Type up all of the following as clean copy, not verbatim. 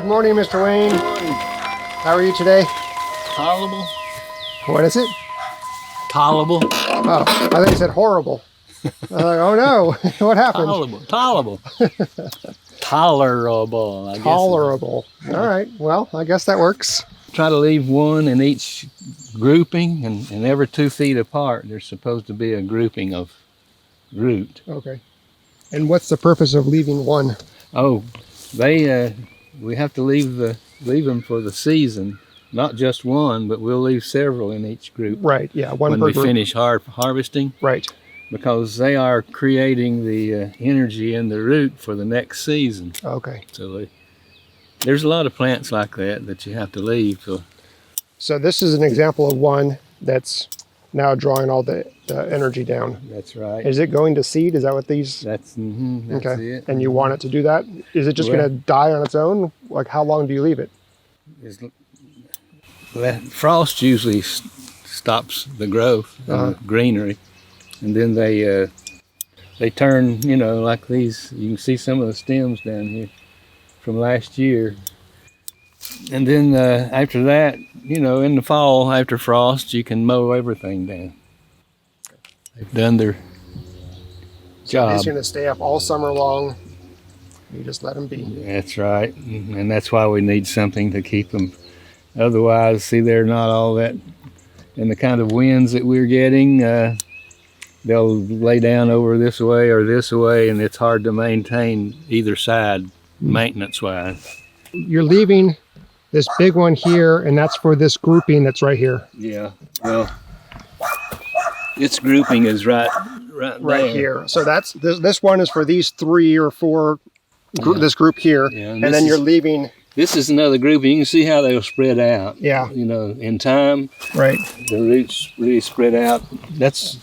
morning, Mr. Wayne. Good morning. How are you today? Tolerable. What is it? Tolerable. Oh, I thought you said horrible. I was like, oh no, what happened? Tolerable. Tolerable. Tolerable, I guess. Tolerable. All right, well, I guess that works. Try to leave one in each grouping, and every 2 feet apart, there's supposed to be a grouping of root. Okay. And what's the purpose of leaving one? Oh, we have to leave them for the season. Not just one, but we'll leave several in each group. Right, yeah, one when per we group. finish harvesting. Right. Because they are creating the energy in the root for the next season. Okay. So there's a lot of plants like that you have to leave. So this is an example of one that's now drawing all the energy down. That's right. Is it going to seed? Is that what these? That's okay. it. And you want it to do that? Is it just going to die on its own? Like, how long do you leave it? Frost usually stops the growth and the greenery, and then they turn, like these. You can see some of the stems down here from last year. And then after that, in the fall, after frost, you can mow everything down. They've done their job. He's going to stay up all summer long. You just let them be. That's right. And that's why we need something to keep them. Otherwise, see, they're not all that. And the kind of winds that we're getting, they'll lay down over this way or this way, and it's hard to maintain either side maintenance-wise. You're leaving this big one here, and that's for this grouping that's right here. Yeah, well, its grouping is right there. Here. So that's this one is for these 3 or 4, this group here, yeah, and then you're leaving. This is another grouping. You can see how they'll spread out. Yeah. In time. Right. The roots really spread out. That's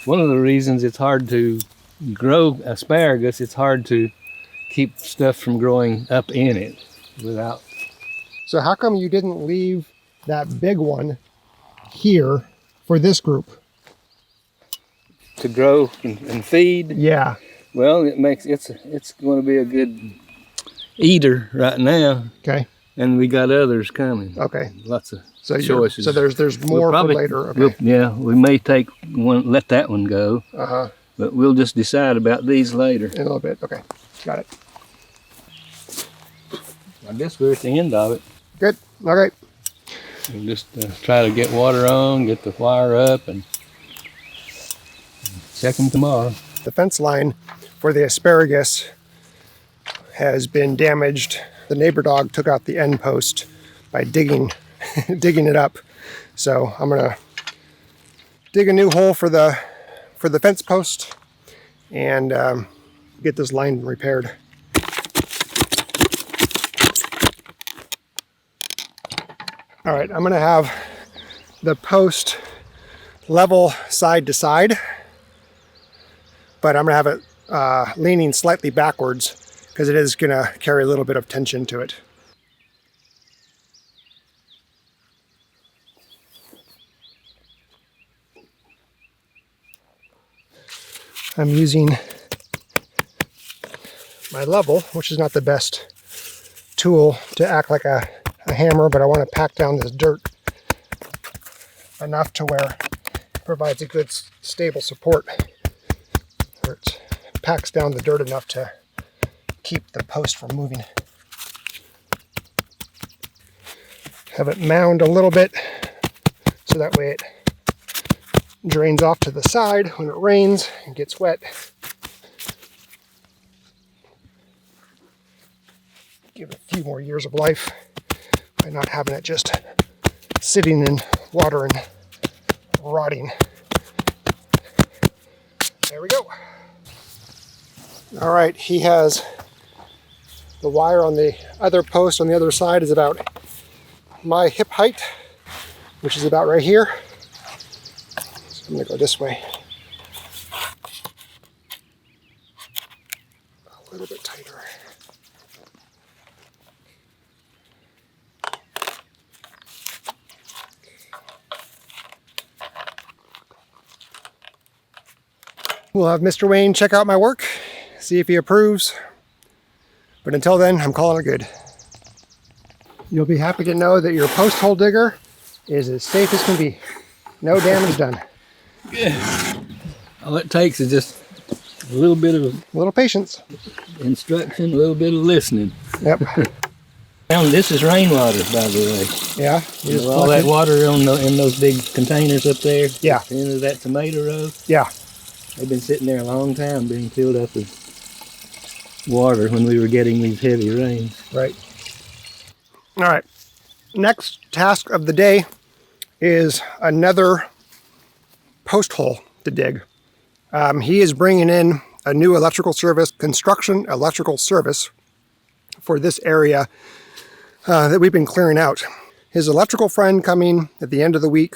one of the reasons it's hard to grow asparagus. It's hard to keep stuff from growing up in it without. So how come you didn't leave that big one here for this group? To grow and feed? Yeah. Well, it's going to be a good eater right now. Okay. And we got others coming. Okay. Lots of choices. So there's more for later. Okay. We may take one, let that one go. Uh-huh. But we'll just decide about these later. In a little bit. Okay. Got it. I guess we're at the end of it. Good. All right. We'll just try to get water on, get the wire up, and check them tomorrow. The fence line for the asparagus has been damaged. The neighbor dog took out the end post by digging it up. So I'm gonna dig a new hole for the fence post and get this line repaired. All right, I'm gonna have the post level side to side, but I'm gonna have it leaning slightly backwards because it is gonna carry a little bit of tension to it. I'm using my level, which is not the best tool to act like a hammer, but I want to pack down this dirt enough to where it provides a good stable support, where it packs down the dirt enough to keep the post from moving. Have it mound a little bit so that way it drains off to the side when it rains and gets wet. Give it a few more years of life by not having it just sitting in water and rotting. There we go. All right, he has the wire on the other post on the other side is about my hip height, which is about right here. So I'm gonna go this way. A little bit tighter. We'll have Mr. Wayne check out my work, see if he approves. But until then, I'm calling it good. You'll be happy to know that your post hole digger is as safe as can be. No damage done. All it takes is just a little bit of A little patience. instruction, a little bit of listening. Yep. Now, this is rainwater, by the way. Yeah. You just All that collect it. water in those big containers up there. Yeah. Into that tomato row. Yeah. They've been sitting there a long time being filled up with water when we were getting these heavy rains. Right. All right. Next task of the day is another post hole to dig. He is bringing in a new construction electrical service for this area that we've been clearing out. His electrical friend coming at the end of the week,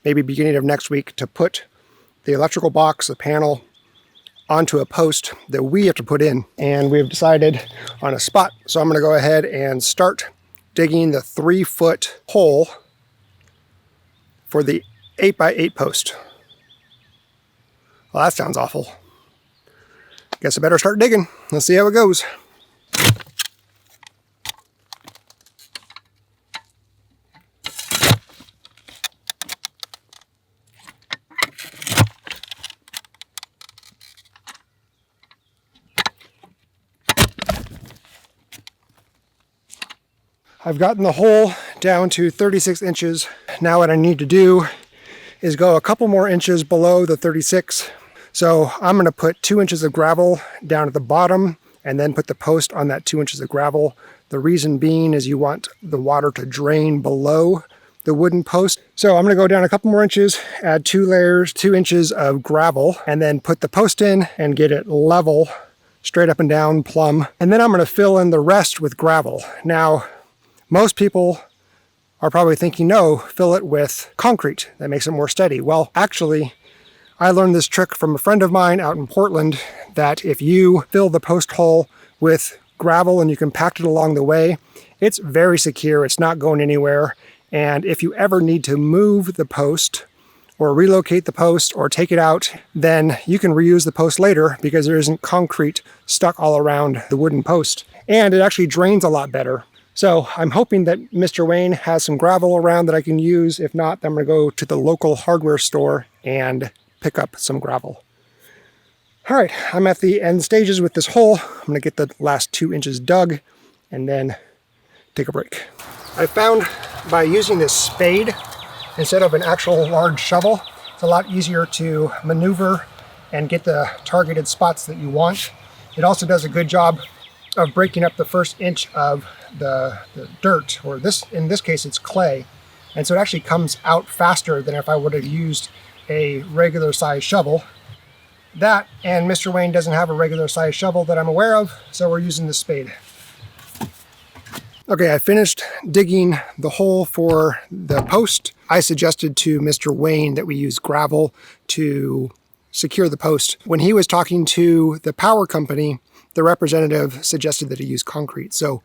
maybe beginning of next week, to put the electrical box, the panel, onto a post that we have to put in. And we've decided on a spot. So I'm going to go ahead and start digging the 3-foot hole for the 8x8 post. Well, that sounds awful. Guess I better start digging. Let's see how it goes. I've gotten the hole down to 36 inches. Now what I need to do is go a couple more inches below the 36. So I'm going to put 2 inches of gravel down at the bottom and then put the post on that 2 inches of gravel. The reason being is you want the water to drain below the wooden post. So I'm going to go down a couple more inches, add 2 inches of gravel, and then put the post in and get it level, straight up and down, plumb. And then I'm going to fill in the rest with gravel. Now, most people are probably thinking, no, fill it with concrete. That makes it more steady. Well, actually, I learned this trick from a friend of mine out in Portland, that if you fill the post hole with gravel and you compact it along the way, it's very secure. It's not going anywhere. And if you ever need to move the post or relocate the post or take it out, then you can reuse the post later because there isn't concrete stuck all around the wooden post. And it actually drains a lot better. So I'm hoping that Mr. Wayne has some gravel around that I can use. If not, then I'm going to go to the local hardware store and pick up some gravel. All right, I'm at the end stages with this hole. I'm going to get the last 2 inches dug and then take a break. I found by using this spade instead of an actual large shovel, it's a lot easier to maneuver and get the targeted spots that you want. It also does a good job of breaking up the first inch of the dirt, or in this case it's clay, and so it actually comes out faster than if I would have used a regular size shovel. That, and Mr. Wayne doesn't have a regular size shovel that I'm aware of, so we're using the spade. Okay, I finished digging the hole for the post. I suggested to Mr. Wayne that we use gravel to secure the post. When he was talking to the power company, the representative suggested that he use concrete. So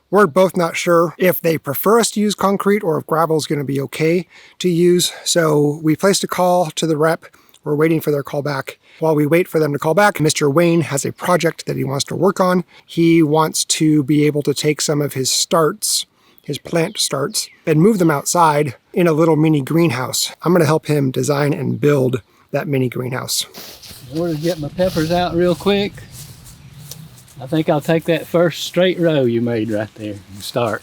we're both not sure if they prefer us to use concrete or if gravel is going to be okay to use. So we placed a call to the rep. We're waiting for their call back. While we wait for them to call back, Mr. Wayne has a project that he wants to work on. He wants to be able to take some of his starts, his plant starts, and move them outside in a little mini greenhouse. I'm going to help him design and build that mini greenhouse. In order to get my peppers out real quick, I think I'll take that first straight row you made right there and start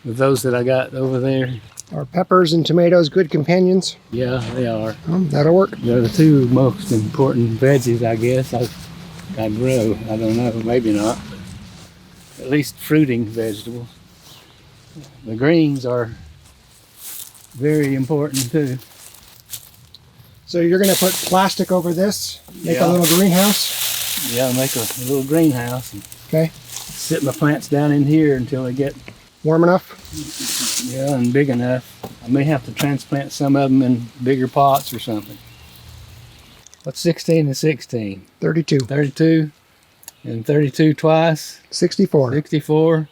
with those that I got over there. Are peppers and tomatoes good companions? Yeah, they are. That'll work. They're the two most important veggies, I guess, I grow. I don't know, maybe not. At least fruiting vegetables. The greens are very important too. So you're going to put plastic over this, make a little greenhouse? Yeah, make a little greenhouse. And okay. Sit my plants down in here until they get warm enough? Yeah, and big enough. I may have to transplant some of them in bigger pots or something. What's 16 and 16? 32. 32. And 32 twice? 64. 64.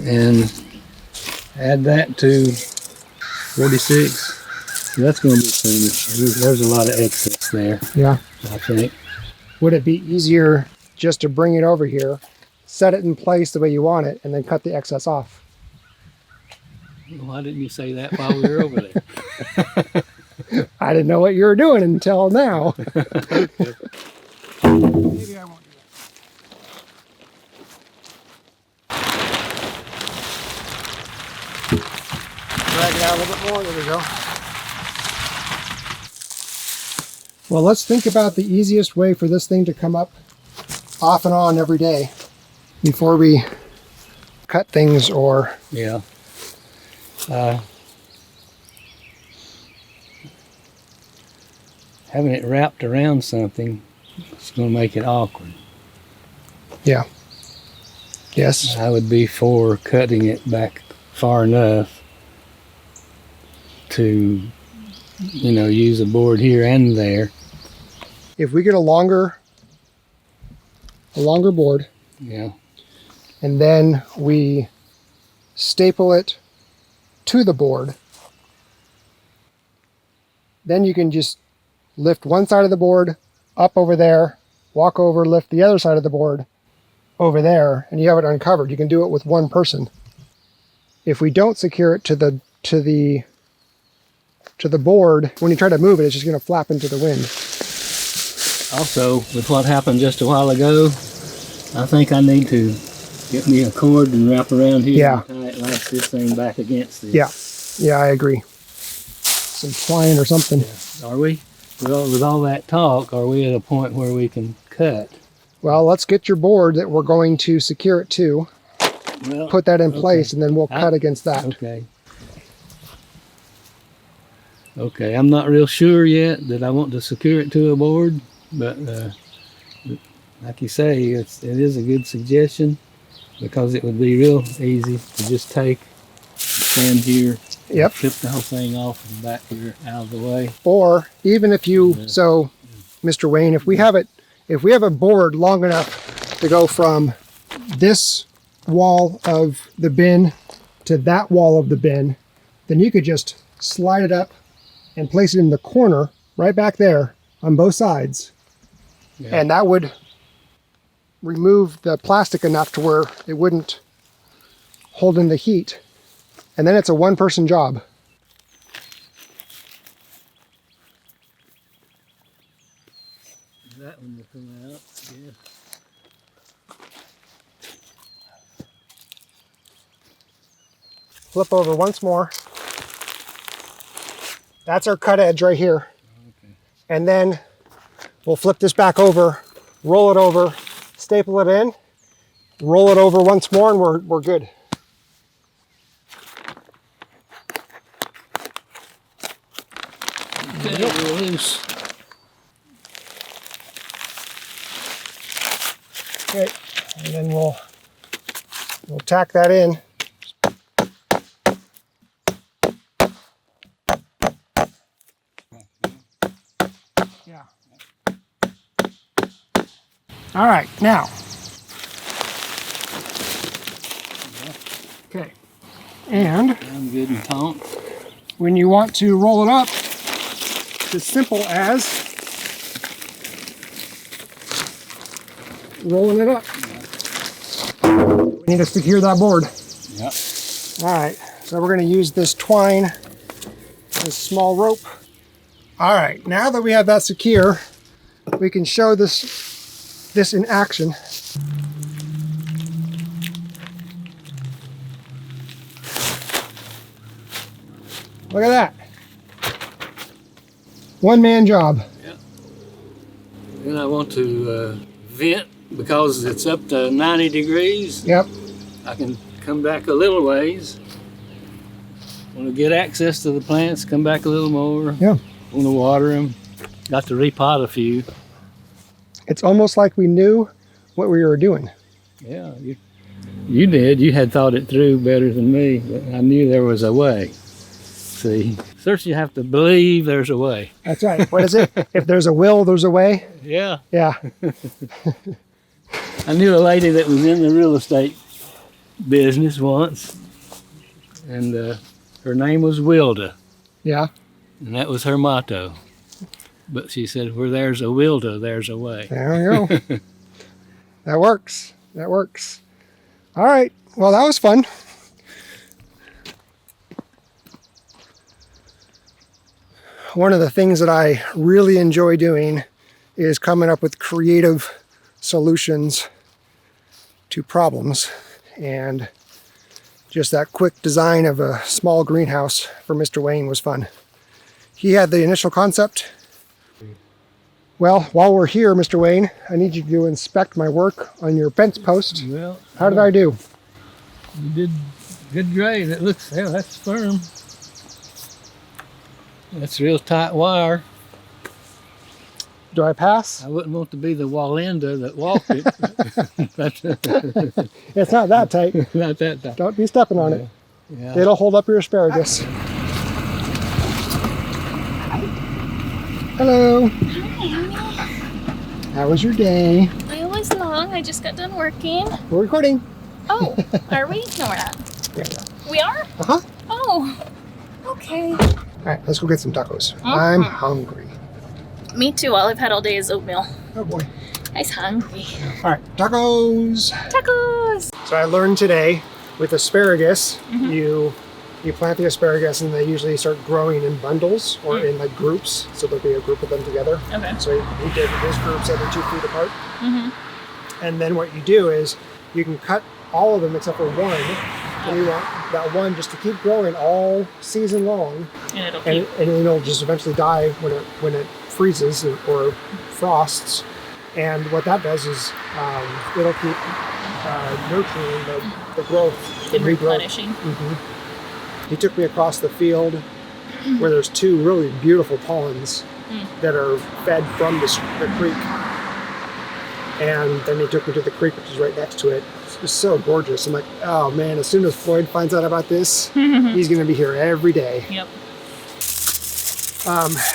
And add that to 46. That's going to be soon. There's a lot of excess there. Yeah. I think. Would it be easier just to bring it over here, set it in place the way you want it, and then cut the excess off? Why didn't you say that while we were over there? I didn't know what you were doing until now. Okay. Maybe I won't do that. Drag it out a little bit more. There we go. Well, let's think about the easiest way for this thing to come up off and on every day before we cut things or... Yeah. Having it wrapped around something is going to make it awkward. Yeah. Yes. I would be for cutting it back far enough to, you know, use a board here and there. If we get a longer board, Yeah. and then we staple it to the board, then you can just lift one side of the board up over there, walk over, lift the other side of the board over there, and you have it uncovered. You can do it with one person. If we don't secure it to the board, when you try to move it, it's just going to flap into the wind. Also, with what happened just a while ago, I think I need to get me a cord and wrap around here. Yeah. And tie it like this thing back against this. Yeah. Yeah, I agree. Some twine or something. Are we? Well, with all that talk, are we at a point where we can cut? Well, let's get your board that we're going to secure it to. Well, Put that in place, and then we'll cut against that. Okay. Okay, I'm not real sure yet that I want to secure it to a board, but like you say, it is a good suggestion because it would be real easy to just take, stand here, Yep. flip the whole thing off and back here out of the way. Or even if you, so Mr. Wayne, if we have a board long enough to go from this wall of the bin to that wall of the bin, then you could just slide it up and place it in the corner right back there on both sides. Yeah. And that would remove the plastic enough to where it wouldn't hold in the heat. And then it's a one-person job. That one will come out, yeah. Flip over once more. That's our cut edge right here. Okay. And then we'll flip this back over, roll it over, staple it in, roll it over once more, and we're good. Okay, we're loose. Okay, and then we'll tack that in. Yeah. All right, now. Okay, and I'm good and taut. when you want to roll it up, it's as simple as rolling it up. We need to secure that board. Yep. All right, so we're going to use this twine, this small rope. All right, now that we have that secure, we can show this in action. Look at that. One-man job. Yep. Then I want to vent because it's up to 90 degrees. Yep. I can come back a little ways. Want to get access to the plants, come back a little more. Yeah. Want to water them. Got to repot a few. It's almost like we knew what we were doing. Yeah, you did. You had thought it through better than me, but I knew there was a way. See, first you have to believe there's a way. That's right. What is it? If there's a will, there's a way. Yeah. Yeah. I knew a lady that was in the real estate business once, and her name was Wilda, Yeah. and that was her motto. But she said, where there's a Wilda, there's a way. There we go. That works. That works. All right. Well, that was fun. one of the things that I really enjoy doing is coming up with creative solutions to problems. And just that quick design of a small greenhouse for Mr. Wayne was fun. He had the initial concept. Well, while we're here, Mr. Wayne, I need you to inspect my work on your fence post. Well, how did I do? You did good grade. It looks, yeah, that's firm. That's real tight wire. Do I pass? I wouldn't want to be the Walenda that walked it. It's not that tight. Not that tight. Don't be stepping on it. Yeah. It'll hold up your asparagus. Hello. Hi. How was your day? It was long. I just got done working. We're recording. Oh, are we? No, we're not. Yeah. We are? Uh-huh. Oh, okay. All right, let's go get some tacos. I'm hungry. Me too. All I've had all day is oatmeal. Oh boy. I was hungry. All right, tacos. Tacos. So I learned today with asparagus, you plant the asparagus and they usually start growing in bundles or in like groups. So there'll be a group of them together. Okay. So he did his groups every 2 feet apart. And then what you do is you can cut all of them except for one. And you want that one just to keep growing all season long. And it'll And, keep. and it'll just eventually die when it freezes or frosts. And what that does is it'll keep nurturing the growth, the And regrowth. replenishing. He took me across the field where there's 2 really beautiful ponds that are fed from the creek. And then he took me to the creek, which is right next to it. It's so gorgeous. I'm like, oh man, as soon as Floyd finds out about this, he's going to be here every day. Yep.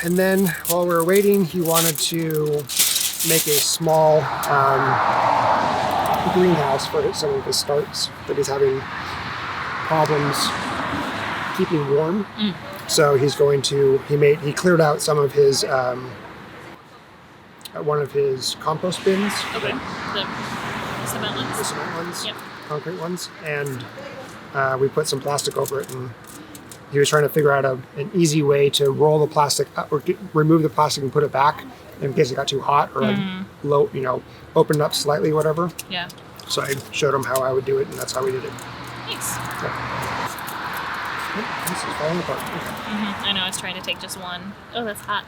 And then while we were waiting, he wanted to make a small greenhouse for some of his starts that he's having problems keeping warm. So he's going to, he cleared out some of his, one of his compost bins. Okay. The cement The ones. cement ones, Yep. concrete ones, and we put some plastic over it. And he was trying to figure out an easy way to roll the plastic up, or remove the plastic and put it back in case it got too hot or like low, open it up slightly, whatever. Yeah. So I showed him how I would do it, and that's how we did it. Nice. Oh, this is falling apart. Okay. I know. I was trying to take just one. Oh, that's hot.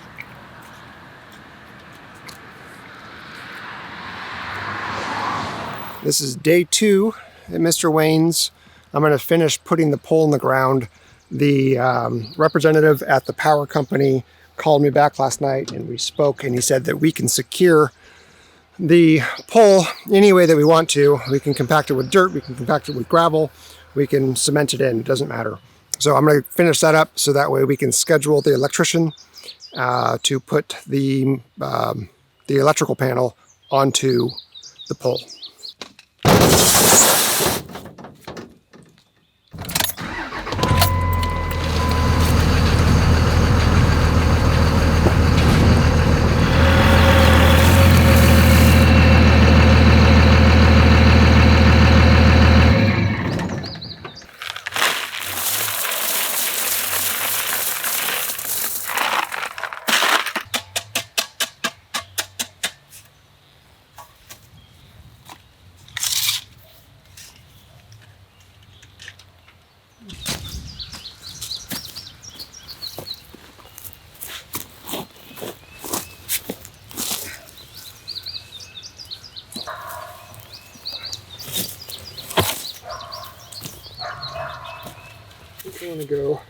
This is day 2 at Mr. Wayne's. I'm going to finish putting the pole in the ground. The representative at the power company called me back last night and we spoke, and he said that we can secure the pole any way that we want to. We can compact it with dirt, we can compact it with gravel, we can cement it in, it doesn't matter. So I'm going to finish that up so that way we can schedule the electrician to put the electrical panel onto the pole. I'm gonna go.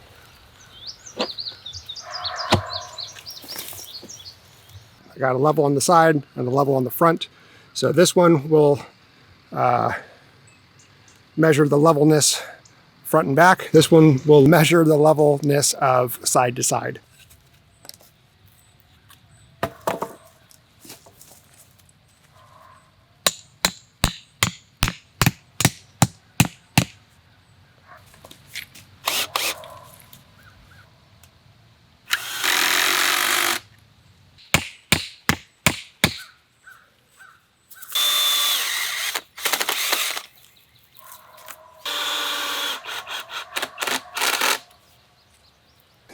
I got a level on the side and a level on the front. So this one will measure the levelness front and back. This one will measure the levelness of side to side.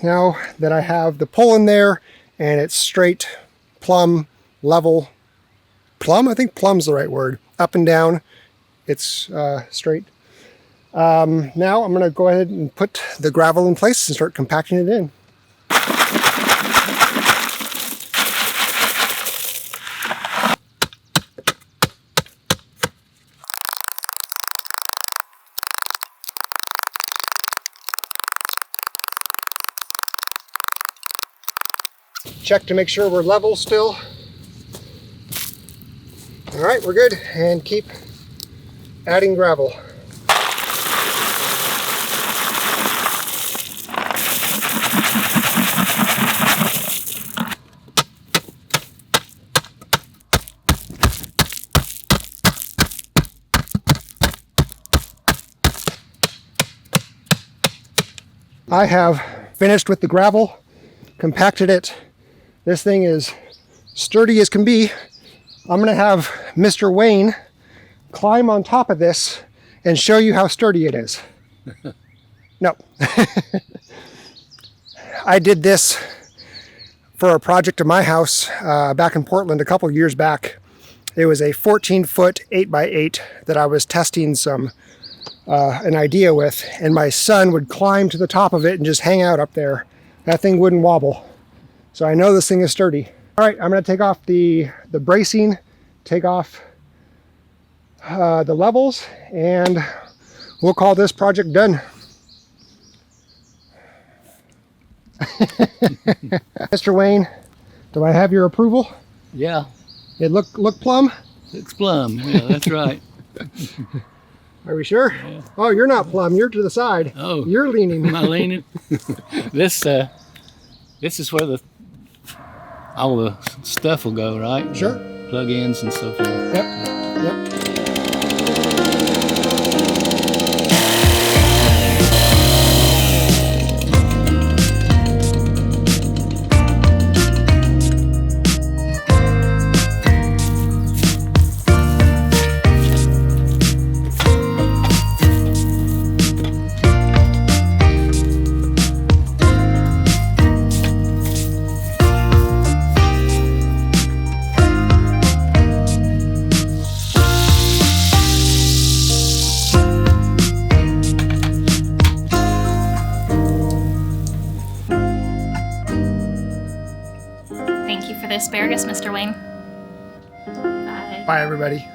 now that I have the pull in there and it's straight, plumb, level, plumb? I think plumb's the right word. Up and down, it's straight. Now I'm going to go ahead and put the gravel in place and start compacting it in. Check to make sure we're level still. All right, we're good. And keep adding gravel. I have finished with the gravel, compacted it. This thing is sturdy as can be. I'm gonna have Mr. Wayne climb on top of this and show you how sturdy it is. No. I did this for a project in my house back in Portland a couple years back. It was a 14-foot 8x8 that I was testing an idea with, and my son would climb to the top of it and just hang out up there. That thing wouldn't wobble. So I know this thing is sturdy. All right, I'm gonna take off the bracing, take off the levels, and we'll call this project done. Mr. Wayne, do I have your approval? Yeah, It look plumb? it's plumb. Yeah, that's right. Are we sure? Yeah. Oh, you're not plumb, you're to the side. Oh, You're leaning. am I leaning? This is where all the stuff will go, right? Sure. Plug-ins and so forth. Yep. Thank you for the asparagus, Mr. Wayne. Bye. Bye, everybody.